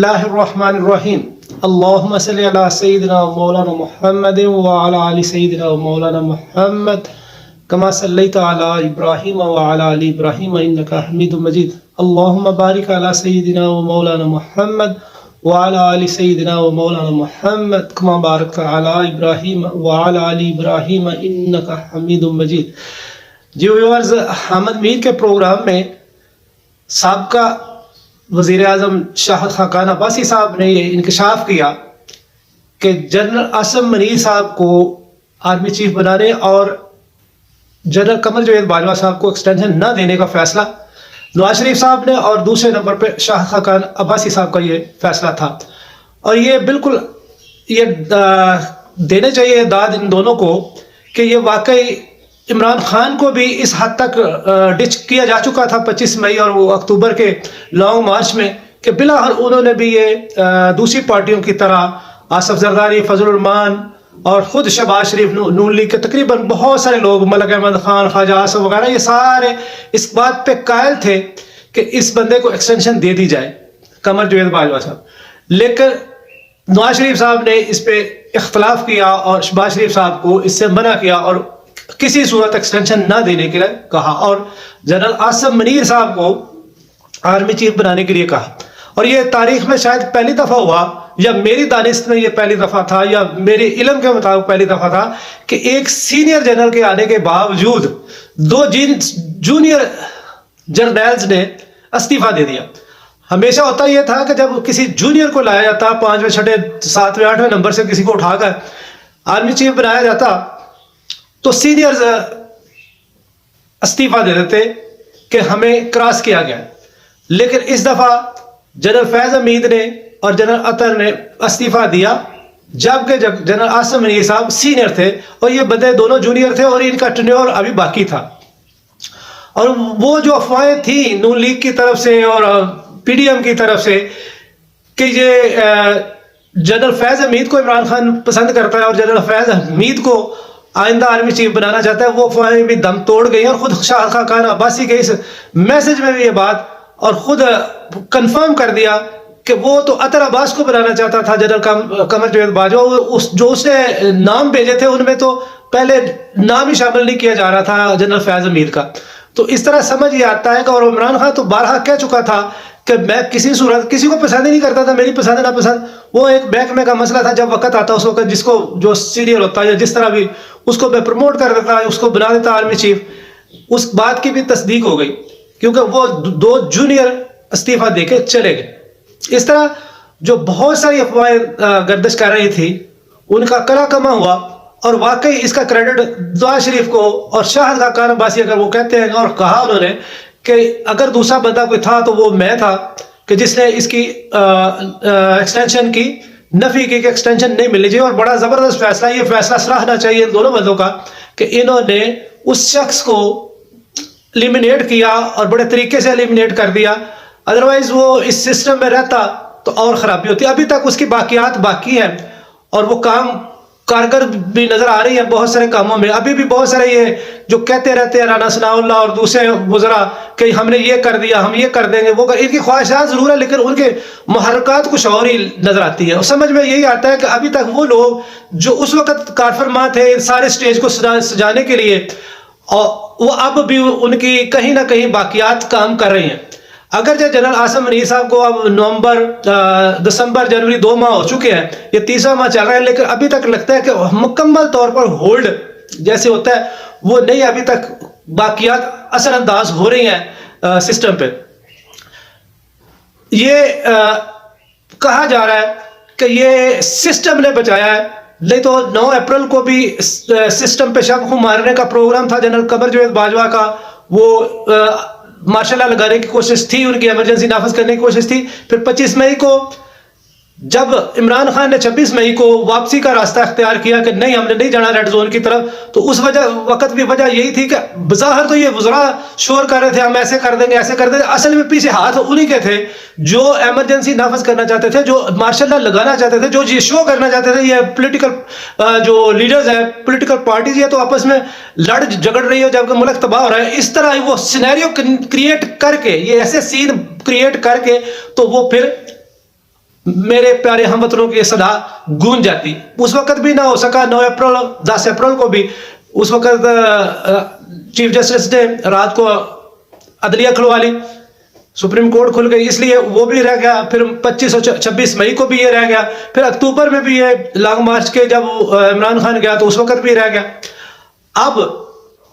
اللہ الرحمن الرحیم اللہم صلی علی سیدنا مولانا محمد وعلی آل سیدنا مولانا محمد کما صلیت علی ابراہیم وعلی آل ابراہیم انکا حمید مجید اللہم بارک علی سیدنا مولانا محمد وعلی آل سیدنا مولانا محمد کما بارکت علی ابراہیم وعلی آل ابراہیم انکا حمید مجید۔ جی ویورز، حامد میر کے پروگرام میں سابقہ وزیر اعظم شاہد خاقان عباسی صاحب نے یہ انکشاف کیا کہ جنرل عاصم منیر صاحب کو آرمی چیف بنانے اور جنرل قمر جاوید باجوہ صاحب کو ایکسٹینشن نہ دینے کا فیصلہ نواز شریف صاحب نے اور دوسرے نمبر پہ شاہد خاقان عباسی صاحب کا یہ فیصلہ تھا، اور یہ بالکل یہ دینے چاہیے داد ان دونوں کو کہ یہ واقعی عمران خان کو بھی اس حد تک ڈچ کیا جا چکا تھا 25 مئی اور وہ اکتوبر کے لانگ مارچ میں کہ بلاخر انہوں نے بھی یہ دوسری پارٹیوں کی طرح آصف زرداری، فضل الرحمان اور خود شہباز شریف، نون لیگ کے تقریباً بہت سارے لوگ، ملک احمد خان، خواجہ آصف وغیرہ، یہ سارے اس بات پہ قائل تھے کہ اس بندے کو ایکسٹینشن دے دی جائے، قمر جاوید باجوہ صاحب۔ لیکن نواز شریف صاحب نے اس پہ اختلاف کیا اور شہباز شریف صاحب کو اس سے منع کیا اور کسی صورت ایکسٹینشن نہ دینے کے لیے کہا، اور جنرل عاصم منیر صاحب کو آرمی چیف بنانے کے لیے کہا۔ اور یہ تاریخ میں شاید پہلی دفعہ ہوا، یا میری دانست میں یہ پہلی دفعہ تھا، یا میرے علم کے مطابق پہلی دفعہ تھا کہ ایک سینئر جنرل کے آنے کے باوجود دو جونیئر جرنیلز نے استعفیٰ دے دیا۔ ہمیشہ ہوتا یہ تھا کہ جب کسی جونیئر کو لایا جاتا، 5ویں، 6، 7ویں، 8ویں نمبر سے کسی کو اٹھا کر آرمی چیف بنایا جاتا تو سینئرز استعفیٰ دے دیتے کہ ہمیں کراس کیا گیا۔ لیکن اس دفعہ جنرل فیض حمید نے اور جنرل عطر نے استعفیٰ دیا، جبکہ جنرل عاصم منیر صاحب سینئر تھے اور یہ بندے دونوں جونیئر تھے اور ان کا ٹینیور ابھی باقی تھا۔ اور وہ جو افواہیں تھیں نون لیگ کی طرف سے اور پی ڈی ایم کی طرف سے کہ یہ جنرل فیض حمید کو عمران خان پسند کرتا ہے اور جنرل فیض حمید کو آئندہ آرمی چیف بنانا چاہتا ہے، وہ افواہیں بھی دم توڑ گئی، اور خود شاہد خاقان عباسی کے اس میسج میں بھی یہ بات اور خود کنفرم کر دیا کہ وہ تو عطر عباس کو بنانا چاہتا تھا جنرل قمر جاوید باجوہ، جو اس نے نام بھیجے تھے ان میں تو پہلے نام ہی شامل نہیں کیا جا رہا تھا جنرل فیض حمید کا۔ تو اس طرح سمجھ یہ آتا ہے کہ، اور عمران خان تو بارہا کہہ چکا تھا کہ میں کسی صورت کسی کو پسند ہی نہیں کرتا تھا، میری پسند نہ پسند وہ ایک محکمے کا مسئلہ تھا، جب وقت آتا اس وقت جس کو جو سینئر ہوتا ہے یا جس طرح بھی اس کو میں پروموٹ کر دیتا، اس کو بنا دیتا آرمی چیف۔ اس بات کی بھی تصدیق ہو گئی کیونکہ وہ دو جونیئر استعفیٰ دے کے چلے گئے۔ اس طرح جو بہت ساری افواہیں گردش کر رہی تھی ان کا کلا کما ہوا، اور واقعی اس کا کریڈٹ نواز شریف کو اور شاہد خاقان عباسی اگر وہ کہتے ہیں، اور کہا انہوں نے کہ اگر دوسرا بندہ کوئی تھا تو وہ میں تھا کہ جس نے اس کی ایکسٹینشن کی نفی کی کہ ایکسٹینشن نہیں ملنی چاہیے، اور بڑا زبردست فیصلہ، یہ فیصلہ سراہنا چاہیے ان دونوں بندوں کا کہ انہوں نے اس شخص کو ایلیمینیٹ کیا اور بڑے طریقے سے ایلیمینیٹ کر دیا، ادروائز وہ اس سسٹم میں رہتا تو اور خرابی ہوتی۔ ابھی تک اس کی باقیات باقی ہیں اور وہ کام کارگر بھی نظر آ رہی ہیں بہت سارے کاموں میں۔ ابھی بھی بہت سارے یہ جو کہتے رہتے ہیں رانا ثناء اللہ اور دوسرے وزراء کہ ہم نے یہ کر دیا، ہم یہ کر دیں گے، وہ ان کی خواہشات ضرور ہے لیکن ان کے محرکات کچھ اور ہی نظر آتی ہے۔ اور سمجھ میں یہی آتا ہے کہ ابھی تک وہ لوگ جو اس وقت کارفرما تھے سارے سٹیج کو سجانے کے لیے، اور وہ اب بھی ان کی کہیں نہ کہیں باقیات کام کر رہی ہیں۔ اگرچہ جنرل عاصم منیر صاحب کو اب نومبر، دسمبر، جنوری 2 ماہ ہو چکے ہیں، یہ 3واں ماہ چل رہا ہے، لیکن ابھی تک لگتا ہے کہ مکمل طور پر ہولڈ جیسے ہوتا ہے وہ نہیں، ابھی تک باقیات اثر انداز ہو رہی ہیں سسٹم پہ۔ یہ کہا جا رہا ہے کہ یہ سسٹم نے بچایا ہے، نہیں تو 9 اپریل کو بھی سسٹم پہ شب خوں مارنے کا پروگرام تھا جنرل قمر جاوید باجوہ کا، وہ مارشل لا لگانے کی کوشش تھی، ان کی ایمرجنسی نافذ کرنے کی کوشش تھی۔ پھر 25 مئی کو جب عمران خان نے 26 مئی کو واپسی کا راستہ اختیار کیا کہ نہیں ہم نے نہیں جانا ریڈ زون کی طرف، تو اس وقت بھی وجہ یہی تھی کہ بظاہر تو یہ وزراء شور کر رہے تھے ہم ایسے کر دیں گے ایسے کر دیں گے، اصل میں پیچھے ہاتھ انہی کے تھے جو ایمرجنسی نافذ کرنا چاہتے تھے، جو مارشل لا لگانا چاہتے تھے، جو یہ شو کرنا چاہتے تھے یہ پولیٹیکل جو لیڈرز ہیں، پولیٹیکل پارٹیز یہ تو آپس میں لڑ جھگڑ رہی ہے جبکہ ملک تباہ ہو رہا ہے، اس طرح وہ سینیریو کریٹ کر کے، یہ ایسے سین کریٹ کر کے تو وہ پھر میرے پیارے ہم وطنوں کی یہ صدا گونج جاتی. اس وقت بھی نہ ہو سکا. 9 اپریل 10 اپریل کو بھی اس وقت چیف جسٹس نے رات کو عدلیہ کھلوا لی, سپریم کورٹ کھل گئی, اس لیے وہ بھی رہ گیا. پھر 25 اور 26 مئی کو بھی یہ رہ گیا. پھر اکتوبر میں بھی یہ لانگ مارچ کے جب عمران خان گیا تو اس وقت بھی رہ گیا. اب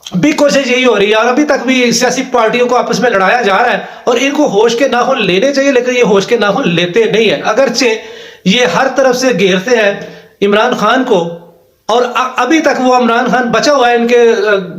بھی کوشش یہی ہو رہی ہے اور ابھی تک بھی سیاسی پارٹیوں کو آپس میں لڑایا جا رہا ہے اور ان کو ہوش کے ناخن لینے چاہیے, لیکن یہ ہوش کے ناخن لیتے نہیں ہیں. اگرچہ یہ ہر طرف سے گھیرتے ہیں عمران خان کو اور ابھی تک وہ عمران خان بچا ہوا ہے, ان کے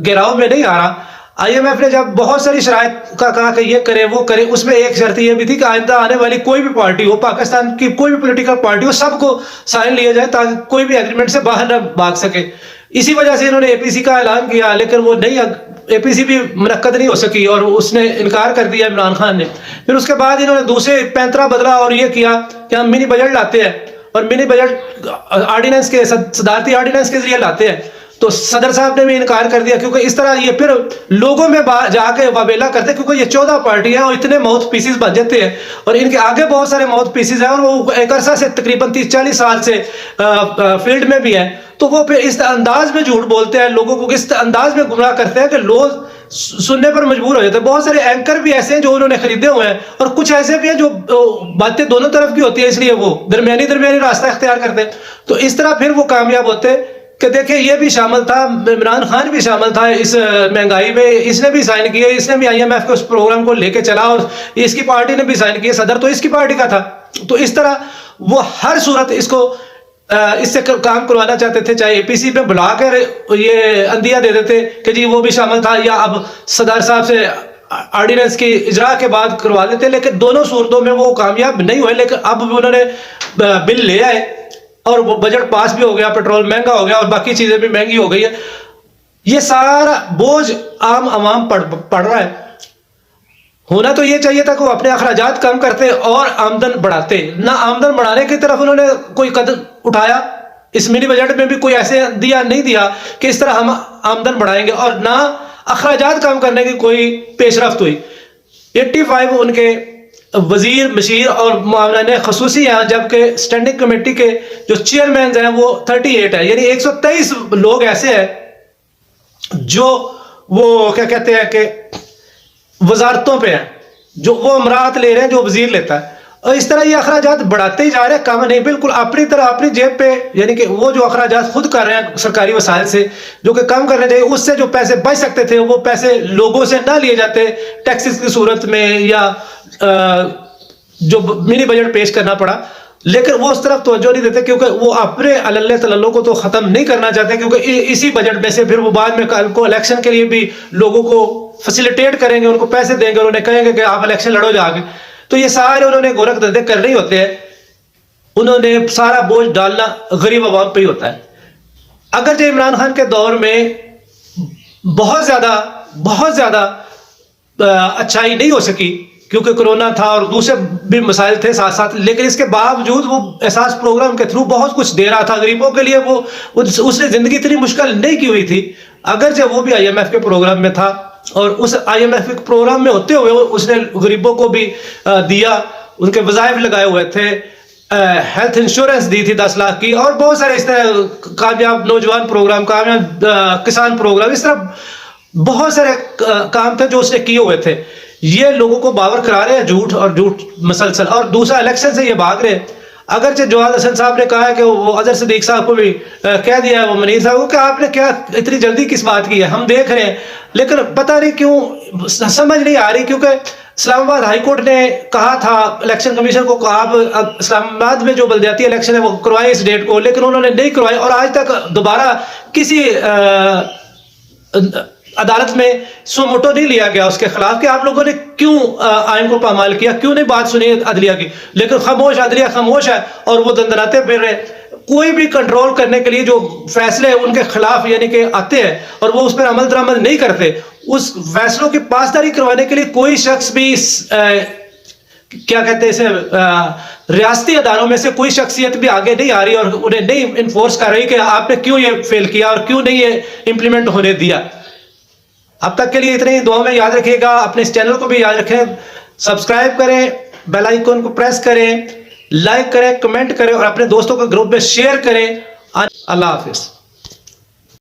گھیراؤ میں نہیں آ رہا. آئی ایم ایف نے جب بہت ساری شرائط کا کہا کہ یہ کرے وہ کرے, اس میں ایک شرط یہ بھی تھی کہ آئندہ آنے والی کوئی بھی پارٹی ہو, پاکستان کی کوئی بھی پولیٹیکل پارٹی ہو, سب کو سائن لیا جائے تاکہ کوئی بھی ایگریمنٹ سے باہر نہ بھاگ سکے. اسی وجہ سے انہوں نے اے پی سی کا اعلان کیا, لیکن وہ نہیں, اے پی سی بھی منعقد نہیں ہو سکی اور اس نے انکار کر دیا عمران خان نے. پھر اس کے بعد انہوں نے دوسرے پینترا بدلا اور یہ کیا کہ ہم منی بجٹ لاتے ہیں اور منی بجٹ آرڈیننس کے صدارتی آرڈیننس کے ذریعے لاتے ہیں. تو صدر صاحب نے بھی انکار کر دیا کیونکہ اس طرح یہ پھر لوگوں میں جا کے وابیلا کرتے, کیونکہ یہ 14 پارٹی ہیں اور اتنے ماؤتھ پیسز بن جاتے ہیں اور ان کے آگے بہت سارے ماؤتھ پیسز ہیں اور وہ ایک عرصہ سے تقریباً 30-40 سال سے فیلڈ میں بھی ہیں. تو وہ پھر اس انداز میں جھوٹ بولتے ہیں, لوگوں کو اس انداز میں گمراہ کرتے ہیں کہ لوگ سننے پر مجبور ہو جاتے ہیں. بہت سارے اینکر بھی ایسے ہیں جو انہوں نے خریدے ہوئے ہیں اور کچھ ایسے بھی ہیں جو باتیں دونوں طرف کی ہوتی ہیں, اس لیے وہ درمیانی راستہ اختیار کرتے ہیں. تو اس طرح پھر وہ کامیاب ہوتے کہ دیکھیں یہ بھی شامل تھا, عمران خان بھی شامل تھا اس مہنگائی میں, اس نے بھی سائن کیے, اس نے بھی آئی ایم ایف کے اس پروگرام کو لے کے چلا اور اس کی پارٹی نے بھی سائن کیے, صدر تو اس کی پارٹی کا تھا. تو اس طرح وہ ہر صورت اس کو اس سے کام کروانا چاہتے تھے, چاہے اے پی سی پہ بلا کر یہ اندیا دے دیتے کہ جی وہ بھی شامل تھا, یا اب صدر صاحب سے آرڈیننس کی اجرا کے بعد کروا دیتے. لیکن دونوں صورتوں میں وہ کامیاب نہیں ہوئے. لیکن اب انہوں نے بل لے آئے اور وہ بجٹ پاس بھی ہو گیا, پیٹرول مہنگا ہو گیا اور باقی چیزیں بھی مہنگی ہو گئی ہے. یہ سارا بوجھ عام عوام پڑ رہا ہے. ہونا تو یہ چاہیے تھا کہ وہ اپنے اخراجات کم کرتے اور آمدن بڑھاتے. نہ آمدن بڑھانے کی طرف انہوں نے کوئی قدم اٹھایا, اس منی بجٹ میں بھی کوئی ایسے نہیں دیا کہ اس طرح ہم آمدن بڑھائیں گے, اور نہ اخراجات کم کرنے کی کوئی پیش رفت ہوئی. 85 ان کے وزیر مشیر اور معاونین خصوصی ہیں, جبکہ اسٹینڈنگ کمیٹی کے جو چیئرمینز ہیں وہ 38 ہیں. یعنی 123 لوگ ایسے ہیں جو وہ کیا کہتے ہیں کہ وزارتوں پہ ہیں, جو وہ امراۃ لے رہے ہیں جو وزیر لیتا ہے. اور اس طرح یہ اخراجات بڑھاتے ہی جا رہے ہیں, کم نہیں, بالکل اپنی طرح اپنی جیب پہ. یعنی کہ وہ جو اخراجات خود کر رہے ہیں سرکاری وسائل سے, جو کہ کم کرنے چاہیے, اس سے جو پیسے بچ سکتے تھے وہ پیسے لوگوں سے نہ لیے جاتے ٹیکسز کی صورت میں یا جو منی بجٹ پیش کرنا پڑا. لیکن وہ اس طرف توجہ نہیں دیتے کیونکہ وہ اپنے اللہ تللوں کو تو ختم نہیں کرنا چاہتے, کیونکہ اسی بجٹ میں سے پھر وہ بعد میں کل کو الیکشن کے لیے بھی لوگوں کو فیسیلیٹیٹ کریں گے, ان کو پیسے دیں گے, انہیں کہیں گے کہ آپ الیکشن لڑو جا کے. تو یہ سارے انہوں نے گورکھ دھندے کر رہے ہوتے ہیں. انہوں نے سارا بوجھ ڈالنا غریب عوام پہ ہی ہوتا ہے. اگرچہ عمران خان کے دور میں بہت زیادہ اچھائی نہیں ہو سکی کیونکہ کرونا تھا اور دوسرے بھی مسائل تھے ساتھ ساتھ, لیکن اس کے باوجود وہ احساس پروگرام کے تھرو بہت کچھ دے رہا تھا غریبوں کے لیے. وہ اس نے زندگی اتنی مشکل نہیں کی ہوئی تھی, اگرچہ وہ بھی آئی ایم ایف کے پروگرام میں تھا اور اس آئی ایم ایف کے پروگرام میں ہوتے ہوئے اس نے غریبوں کو بھی دیا, ان کے وظائف لگائے ہوئے تھے, ہیلتھ انشورنس دی تھی 10 لاکھ کی, اور بہت سارے اس طرح کامیاب نوجوان پروگرام, کامیاب کسان پروگرام, اس طرح بہت سارے کام تھے جو اس نے کیے ہوئے تھے. یہ لوگوں کو باور کرا رہے ہیں جھوٹ اور جھوٹ مسلسل. اور دوسرا الیکشن سے یہ بھاگ رہے ہیں. اگرچہ جواد حسن صاحب نے کہا ہے کہ وہ اظہر صدیق صاحب کو بھی کہہ دیا ہے, وہ منیر صاحب کو, کہ آپ نے کیا اتنی جلدی کس بات کی ہے, ہم دیکھ رہے ہیں. لیکن پتہ نہیں کیوں سمجھ نہیں آ رہی, کیونکہ اسلام آباد ہائی کورٹ نے کہا تھا الیکشن کمیشن کو کہ آپ اسلام آباد میں جو بلدیاتی الیکشن ہے وہ کروائیں اس ڈیٹ کو, لیکن انہوں نے نہیں کروائی. اور آج تک دوبارہ کسی عدالت میں سو موٹو نہیں لیا گیا اس کے خلاف کہ آپ لوگوں نے کیوں آئین کو پامال کیا, کیوں نہیں بات سنی عدلیہ کی. لیکن خاموش, عدلیہ خاموش ہے اور وہ دندناتے پھر رہے. کوئی بھی کنٹرول کرنے کے لیے جو فیصلے ان کے خلاف یعنی کہ آتے ہیں اور وہ اس پر عمل درآمد نہیں کرتے, اس فیصلوں کی پاسداری کروانے کے لیے کوئی شخص بھی کیا کہتے ہیں اسے ریاستی اداروں میں سے کوئی شخصیت بھی آگے نہیں آ رہی اور انہیں نہیں انفورس کر رہی کہ آپ نے کیوں یہ فیل کیا اور کیوں نہیں یہ امپلیمنٹ ہونے دیا. اب تک کے لیے اتنے ہی, دعاؤں میں یاد رکھیے گا. اپنے اس چینل کو بھی یاد رکھیں, سبسکرائب کریں, بیل آئیکن کو پریس کریں لائک کریں، کمنٹ کریں اور اپنے دوستوں کے گروپ میں شیئر کریں۔ اللہ حافظ۔